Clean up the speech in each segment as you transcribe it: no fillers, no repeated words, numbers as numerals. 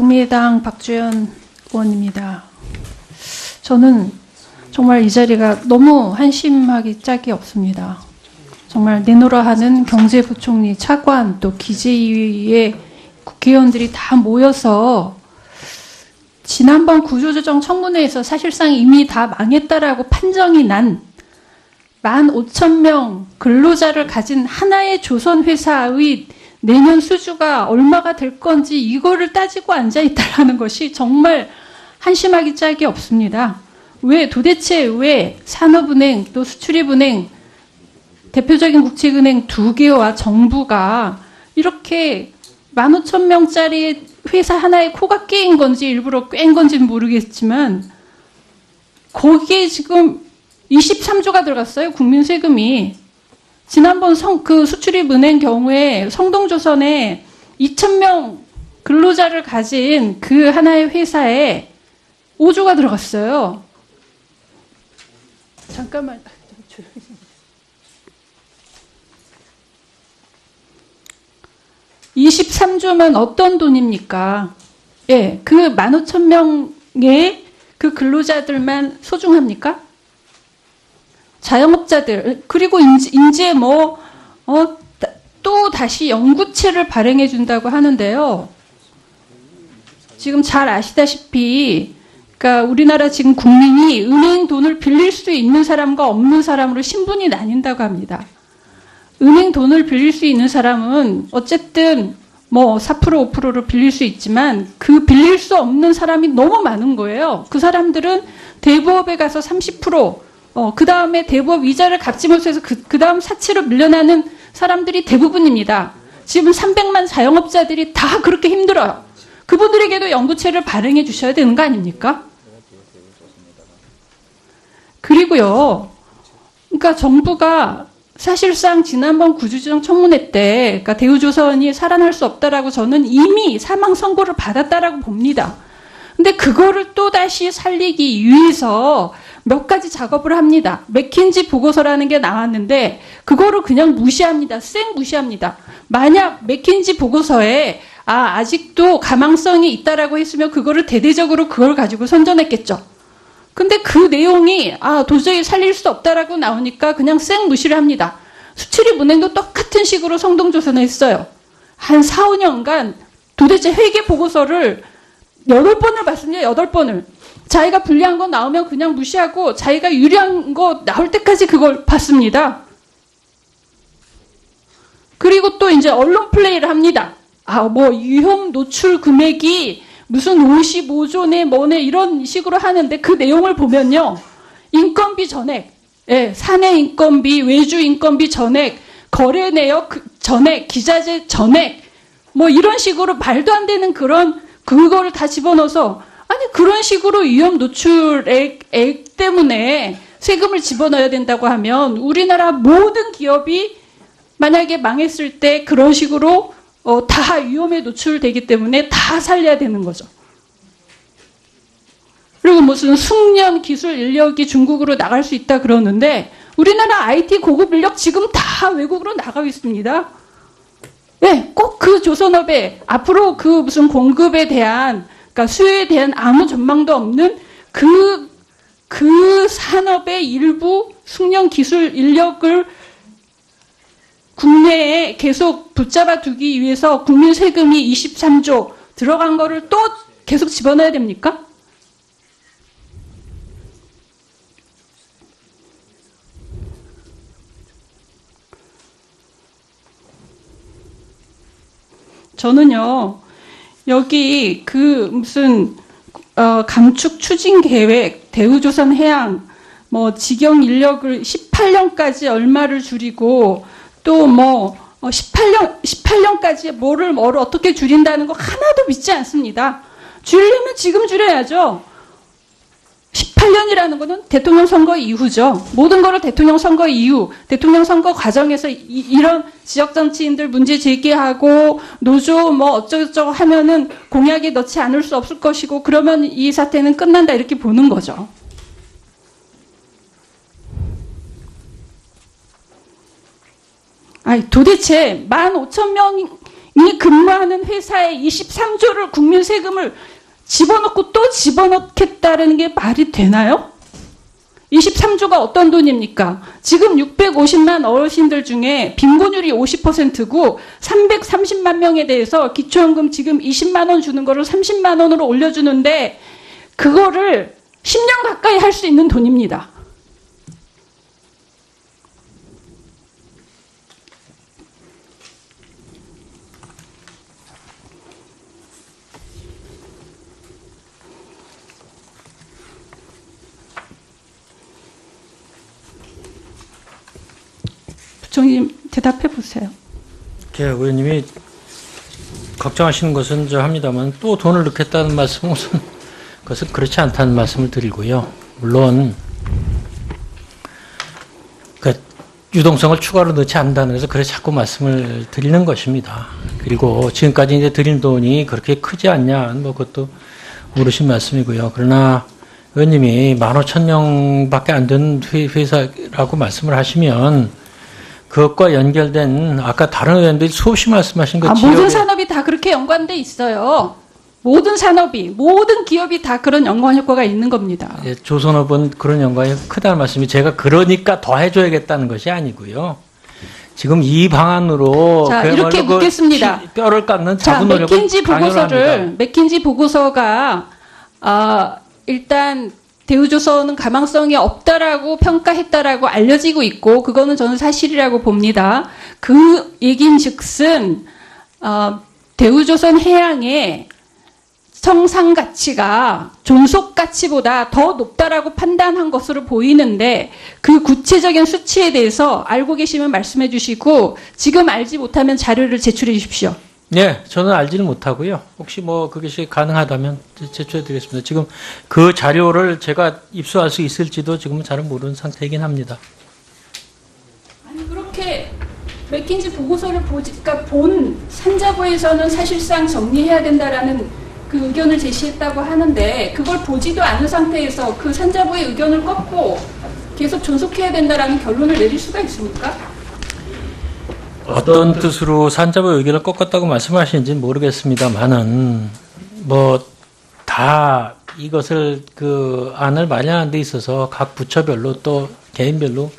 국민의당 박주연 의원입니다. 저는 정말 이 자리가 너무 한심하기 짝이 없습니다. 정말 내노라 하는 경제부총리, 차관, 또 기재위의 국회의원들이 다 모여서 지난번 구조조정 청문회에서 사실상 이미 다 망했다라고 판정이 난 15,000명 근로자를 가진 하나의 조선회사의 내년 수주가 얼마가 될 건지 이거를 따지고 앉아있다라는 것이 정말 한심하기 짝이 없습니다. 도대체 왜 산업은행 또 수출입은행 대표적인 국책은행 2개와 정부가 이렇게 15,000명짜리 회사 하나에 코가 깨인 건지 일부러 꿰인 건지는 모르겠지만 거기에 지금 23조가 들어갔어요. 국민 세금이. 지난번 그 수출입은행 경우에 성동조선에 2,000명 근로자를 가진 그 하나의 회사에 5조가 들어갔어요. 잠깐만. 23조면 어떤 돈입니까? 예, 그 15,000명의 그 근로자들만 소중합니까? 자영업자들, 그리고 이제 또 다시 연구체를 발행해 준다고 하는데요. 지금 잘 아시다시피, 그러니까 우리나라 지금 국민이 은행 돈을 빌릴 수 있는 사람과 없는 사람으로 신분이 나뉜다고 합니다. 은행 돈을 빌릴 수 있는 사람은 어쨌든 4% 5%로 빌릴 수 있지만 그 빌릴 수 없는 사람이 너무 많은 거예요. 그 사람들은 대부업에 가서 30%, 그 다음에 대부업 이자를 갚지 못해서 그 다음 사채로 밀려나는 사람들이 대부분입니다. 지금 300만 자영업자들이 다 그렇게 힘들어요. 그분들에게도 연구체를 발행해 주셔야 되는 거 아닙니까? 그리고요, 그러니까 정부가 사실상 지난번 구조조정 청문회 때, 그러니까 대우조선이 살아날 수 없다라고 저는 이미 사망 선고를 받았다라고 봅니다. 근데 그거를 또 다시 살리기 위해서 몇 가지 작업을 합니다. 맥킨지 보고서라는 게 나왔는데 그거를 그냥 무시합니다. 쌩 무시합니다. 만약 맥킨지 보고서에 아직도 가망성이 있다라고 했으면 그거를 대대적으로 그걸 가지고 선전했겠죠. 근데 그 내용이 도저히 살릴 수 없다라고 나오니까 그냥 쌩 무시를 합니다. 수출입은행도 똑같은 식으로 성동조선을 했어요. 한 4, 5년간 도대체 회계 보고서를 8번을 봤습니다. 8번을. 자기가 불리한 거 나오면 그냥 무시하고 자기가 유리한 거 나올 때까지 그걸 봤습니다. 그리고 또 이제 언론 플레이를 합니다. 위험 노출 금액이 무슨 55조 내 뭐네 이런 식으로 하는데 그 내용을 보면요. 인건비 전액, 사내 인건비, 외주 인건비 전액, 거래 내역 전액, 기자재 전액, 이런 식으로 말도 안 되는 그거를 다 집어넣어서 그런 식으로 위험 노출액 때문에 세금을 집어넣어야 된다고 하면 우리나라 모든 기업이 만약에 망했을 때 그런 식으로 다 위험에 노출되기 때문에 다 살려야 되는 거죠. 그리고 무슨 숙련 기술 인력이 중국으로 나갈 수 있다 그러는데 우리나라 IT 고급 인력 지금 다 외국으로 나가고 있습니다. 꼭 그 조선업에 앞으로 그 무슨 공급에 대한 그러니까 수요에 대한 아무 전망도 없는 그 산업의 일부 숙련 기술 인력을 국내에 계속 붙잡아 두기 위해서 국민 세금이 23조 들어간 거를 또 계속 집어넣어야 됩니까? 저는요, 여기 무슨 감축 추진 계획, 대우조선 해양, 직영 인력을 18년까지 얼마를 줄이고 또 18년까지 뭐를 어떻게 줄인다는 거 하나도 믿지 않습니다. 줄이려면 지금 줄여야죠. 18년이라는 거는 대통령 선거 이후죠. 모든 거를 대통령 선거 이후, 대통령 선거 과정에서 이런 지역 정치인들 문제 제기하고 노조 어쩌고저쩌고 하면은 공약에 넣지 않을 수 없을 것이고 그러면 이 사태는 끝난다 이렇게 보는 거죠. 도대체 15,000명이 이 근무하는 회사에 23조를 국민 세금을 집어넣고 또 집어넣겠다는 게 말이 되나요? 23조가 어떤 돈입니까? 지금 650만 어르신들 중에 빈곤율이 50%고 330만 명에 대해서 기초연금 지금 20만 원 주는 거를 30만 원으로 올려주는데 그거를 10년 가까이 할 수 있는 돈입니다. 부총님 대답해 보세요. 의원님이 걱정하시는 것은 합니다만 또 돈을 넣겠다는 말씀은 우선 그것은 그렇지 않다는 말씀을 드리고요. 물론 그 유동성을 추가로 넣지 않는다는 것을 그래서 자꾸 말씀을 드리는 것입니다. 그리고 지금까지 이제 드린 돈이 그렇게 크지 않냐, 뭐 그것도 모르신 말씀이고요. 그러나 의원님이 15,000명밖에 안 된 회사라고 말씀을 하시면 그것과 연결된 아까 다른 의원들이 수없이 말씀하신 것 모든 산업이 다 그렇게 연관돼 있어요. 모든 산업이, 모든 기업이 다 그런 연관 효과가 있는 겁니다. 예, 조선업은 그런 연관이 크다는 말씀이 제가 그러니까 더 해줘야겠다는 것이 아니고요. 지금 이 방안으로 자, 이렇게 묻겠습니다. 뼈를 깎는 자구 노력을 맥킨지 보고서가 일단 대우조선은 가망성이 없다라고 평가했다라고 알려지고 있고 그거는 저는 사실이라고 봅니다. 그 얘긴즉슨 대우조선 해양의 청산 가치가 존속 가치보다 더 높다라고 판단한 것으로 보이는데 그 구체적인 수치에 대해서 알고 계시면 말씀해 주시고 지금 알지 못하면 자료를 제출해 주십시오. 네, 저는 알지는 못하고요. 혹시 뭐 그것이 가능하다면 제출해 드리겠습니다. 지금 그 자료를 제가 입수할 수 있을지도 지금은 잘 모르는 상태이긴 합니다. 아니 그렇게 맥킨지 보고서를 그러니까 본 산자부에서는 사실상 정리해야 된다라는 그 의견을 제시했다고 하는데 그걸 보지도 않은 상태에서 그 산자부의 의견을 꺾고 계속 존속해야 된다라는 결론을 내릴 수가 있습니까? 어떤 뜻으로 산자부의 의견을 꺾었다고 말씀하시는지는 모르겠습니다만은 뭐 다 이것을 그 안을 마련하는 데 있어서 각 부처별로 또 개인별로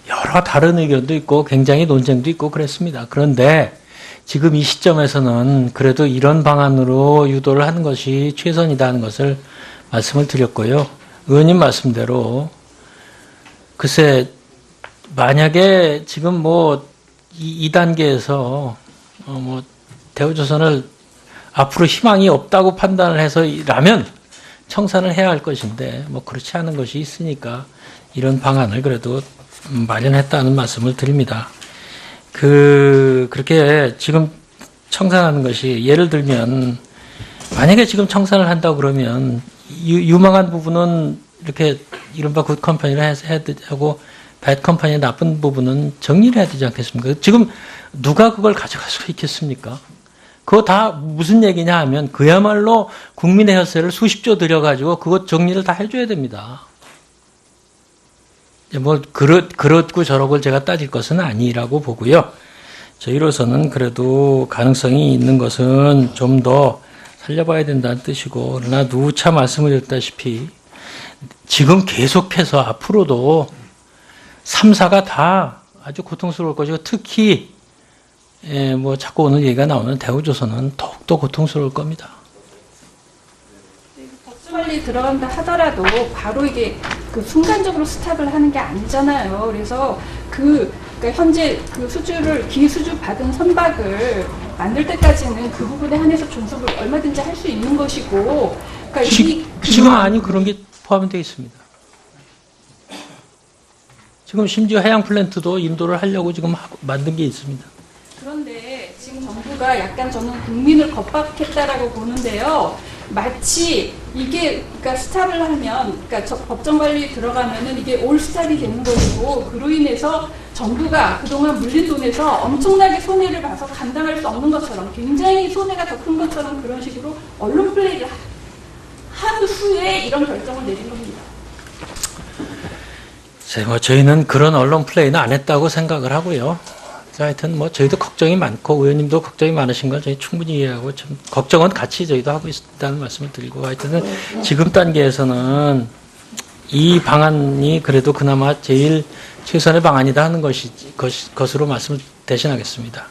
여러 다른 의견도 있고 굉장히 논쟁도 있고 그랬습니다. 그런데 지금 이 시점에서는 그래도 이런 방안으로 유도를 하는 것이 최선이다 하는 것을 말씀을 드렸고요. 의원님 말씀대로 글쎄 만약에 지금 뭐 이 단계에서 뭐 대우조선을 앞으로 희망이 없다고 판단을 해서라면 청산을 해야 할 것인데 뭐 그렇지 않은 것이 있으니까 이런 방안을 그래도 마련했다는 말씀을 드립니다. 그렇게 지금 청산하는 것이 예를 들면 만약에 지금 청산을 한다고 그러면 유망한 부분은 이렇게 이른바 굿 컴퍼니를 해야 하고 배드 컴퍼니의 나쁜 부분은 정리를 해야 되지 않겠습니까? 지금 누가 그걸 가져갈 수가 있겠습니까? 그거 다 무슨 얘기냐 하면 그야말로 국민의 혈세를 수십조 들여가지고 그것 정리를 다 해줘야 됩니다. 뭐 그렇고 저렇고 제가 따질 것은 아니라고 보고요. 저희로서는 그래도 가능성이 있는 것은 좀 더 살려봐야 된다는 뜻이고 그러나 누차 말씀을 드렸다시피 지금 계속해서 앞으로도 3사가 다 아주 고통스러울 것이고 특히 뭐 자꾸 오늘 얘기가 나오는 대우조선은 더욱더 고통스러울 겁니다. 법조관리 들어간다 하더라도 바로 이게 그 순간적으로 스탑을 하는 게 아니잖아요. 그래서 그러니까 현재 그 기수주 받은 선박을 만들 때까지는 그 부분에 한해서 존속을 얼마든지 할 수 있는 것이고 그러니까 지금 아니 그런 게 포함되어 있습니다. 지금 심지어 해양 플랜트도 인도를 하려고 지금 만든 게 있습니다. 그런데 지금 정부가 약간 저는 국민을 겁박했다라고 보는데요. 마치 이게 그러니까 스탑을 하면 그러니까 법정 관리에 들어가면은 이게 올 스탑이 되는 것이고 그로 인해서 정부가 그동안 물린 돈에서 엄청나게 손해를 봐서 감당할 수 없는 것처럼 굉장히 손해가 더 큰 것처럼 그런 식으로 언론 플레이를 한 후에 이런 결정을 내린 겁니다. 저희는 그런 언론 플레이는 안 했다고 생각을 하고요. 하여튼 뭐 저희도 걱정이 많고 의원님도 걱정이 많으신 걸 저희 충분히 이해하고 좀 걱정은 같이 저희도 하고 있다는 말씀을 드리고 하여튼 지금 단계에서는 이 방안이 그래도 그나마 제일 최선의 방안이다 하는 것으로 말씀을 대신하겠습니다.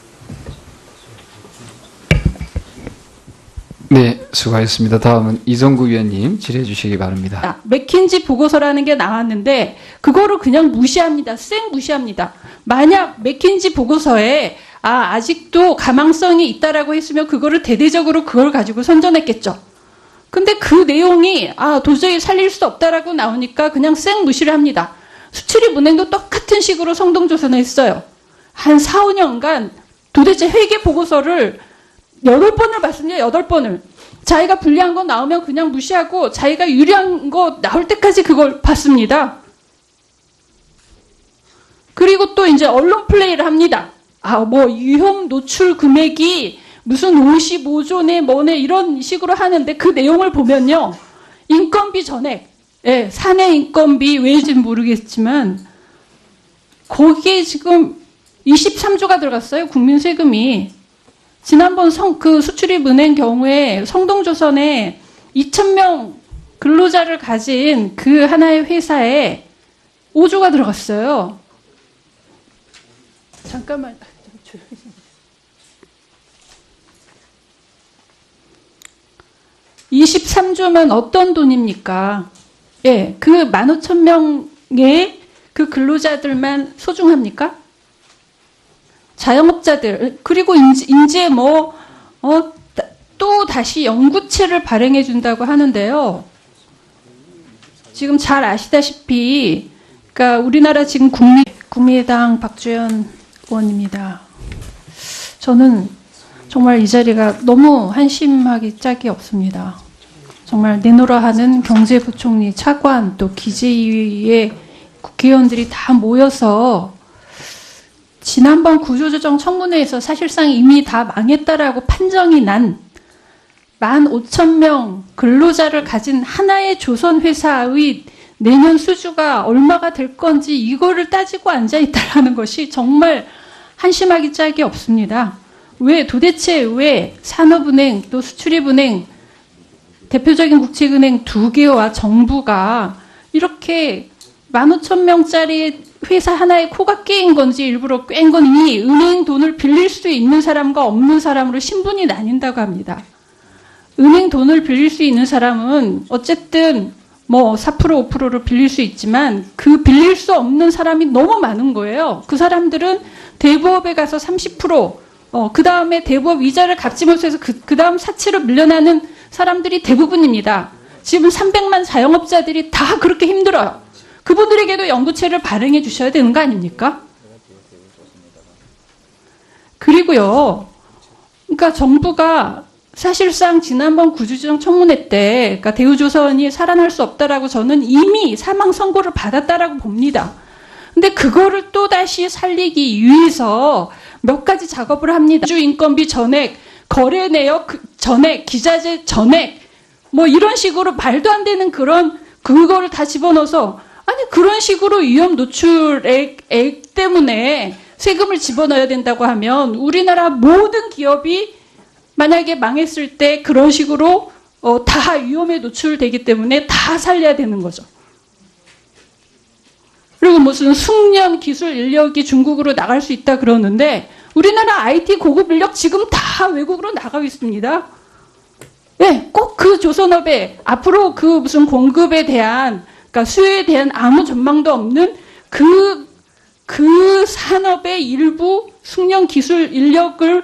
네, 수고하셨습니다. 다음은 이성구 위원님 질의해 주시기 바랍니다. 맥킨지 보고서라는 게 나왔는데 그거를 그냥 무시합니다. 쌩 무시합니다. 만약 맥킨지 보고서에 아직도 가망성이 있다라고 했으면 그거를 대대적으로 그걸 가지고 선전했겠죠. 근데 그 내용이 도저히 살릴 수 없다라고 나오니까 그냥 쌩 무시를 합니다. 수출입은행도 똑같은 식으로 성동조선을 했어요. 한 4, 5년간 도대체 회계 보고서를 8번을 봤습니다. 8번을. 자기가 불리한 거 나오면 그냥 무시하고 자기가 유리한 거 나올 때까지 그걸 봤습니다. 그리고 또 이제 언론 플레이를 합니다. 뭐 위험 노출 금액이 무슨 55조네 뭐네 이런 식으로 하는데 그 내용을 보면요. 인건비 전액, 사내 인건비 왜인지는 모르겠지만 거기에 지금 23조가 들어갔어요. 국민 세금이. 지난번 수출입은행 경우에 성동조선에 2,000명 근로자를 가진 그 하나의 회사에 5조가 들어갔어요. 잠깐만. 23조면 어떤 돈입니까? 예, 그 15,000명의 그 근로자들만 소중합니까? 자영업자들, 그리고 이제 또 다시 연구체를 발행해 준다고 하는데요. 지금 잘 아시다시피, 그러니까 우리나라 지금 국민의당 박주현 의원입니다. 저는 정말 이 자리가 너무 한심하기 짝이 없습니다. 정말 내노라 하는 경제부총리, 차관, 또 기재위의 국회의원들이 다 모여서 지난번 구조조정 청문회에서 사실상 이미 다 망했다라고 판정이 난 15,000명 근로자를 가진 하나의 조선회사의 내년 수주가 얼마가 될 건지 이거를 따지고 앉아있다라는 것이 정말 한심하기 짝이 없습니다. 도대체 왜 산업은행 또 수출입은행 대표적인 국책은행 2개와 정부가 이렇게 15,000명짜리 회사 하나에 코가 깨인 건지 일부러 꿰인 건지 은행 돈을 빌릴 수 있는 사람과 없는 사람으로 신분이 나뉜다고 합니다. 은행 돈을 빌릴 수 있는 사람은 어쨌든 4% 5%를 빌릴 수 있지만 그 빌릴 수 없는 사람이 너무 많은 거예요. 그 사람들은 대부업에 가서 30%, 그 다음에 대부업 이자를 갚지 못해서 그 다음 사채로 밀려나는 사람들이 대부분입니다. 지금 300만 자영업자들이 다 그렇게 힘들어요. 그분들에게도 연구체를 발행해 주셔야 되는 거 아닙니까? 그리고요, 그러니까 정부가 사실상 지난번 구조조정 청문회 때, 그러니까 대우조선이 살아날 수 없다라고 저는 이미 사망 선고를 받았다라고 봅니다. 근데 그거를 또 다시 살리기 위해서 몇 가지 작업을 합니다. 주 인건비 전액, 거래 내역 전액, 기자재 전액, 이런 식으로 말도 안 되는 그거를 다 집어넣어서 그런 식으로 위험 노출액 때문에 세금을 집어넣어야 된다고 하면 우리나라 모든 기업이 만약에 망했을 때 그런 식으로 다 위험에 노출되기 때문에 다 살려야 되는 거죠. 그리고 무슨 숙련 기술 인력이 중국으로 나갈 수 있다 그러는데 우리나라 IT 고급 인력 지금 다 외국으로 나가고 있습니다. 네, 꼭 그 조선업에 앞으로 그 무슨 공급에 대한 그러니까 수요에 대한 아무 전망도 없는 그 산업의 일부 숙련 기술 인력을